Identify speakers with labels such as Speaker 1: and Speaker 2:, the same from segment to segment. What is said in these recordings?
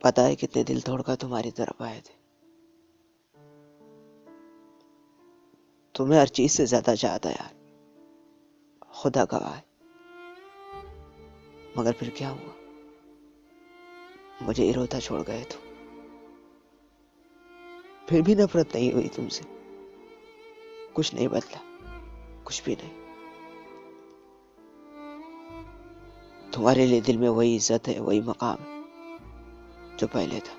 Speaker 1: पता है कितने दिल तोड़कर तुम्हारी तरफ आए थे। तुम्हें हर चीज से ज्यादा चाहता यार, खुदा गवाह है। मगर फिर क्या हुआ, मुझे इरोता छोड़ गए तुम। फिर भी नफरत नहीं हुई तुमसे, कुछ नहीं बदला, कुछ भी नहीं। तुम्हारे लिए दिल में वही इज्जत है, वही मकाम है जो पहले था।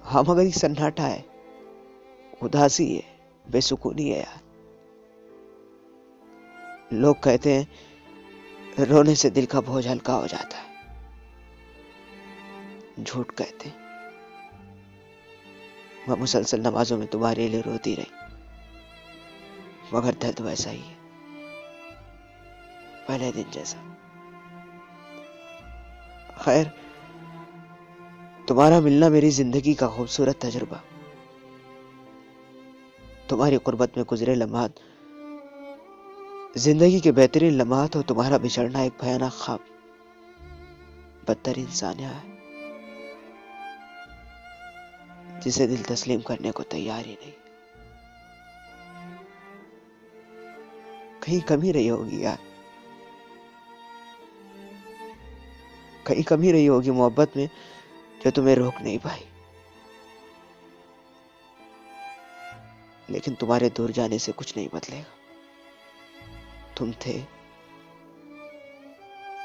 Speaker 1: हाँ मगर ये सन्नाटा है, उदासी है, बेसुकूनी है यार। लोग कहते हैं रोने से दिल का बोझ हल्का हो जाता है। झूठ कहते हैं। मैं मुसलसल नमाजों में तुम्हारे लिए रोती रही, मगर दर्द वैसा ही है, पहले दिन जैसा। खैर, तुम्हारा मिलना मेरी जिंदगी का खूबसूरत तजुर्बा। तुम्हारी कुर्बत में गुजरे लम्हात जिंदगी के बेहतरीन लम्हात, और तुम्हारा बिछड़ना एक भयानक ख्वाब। बदतर इंसान है जिसे दिल तस्लीम करने को तैयार ही नहीं। कहीं कमी रही होगी यार, कहीं कमी रही होगी मोहब्बत में, जो तुम्हें रोक नहीं पाई। लेकिन तुम्हारे दूर जाने से कुछ नहीं बदलेगा। तुम थे,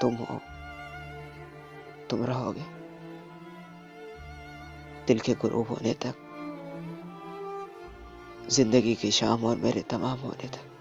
Speaker 1: तुम हो, तुम रहोगे दिल के गुरूब होने तक, जिंदगी की शाम और मेरे तमाम होने तक।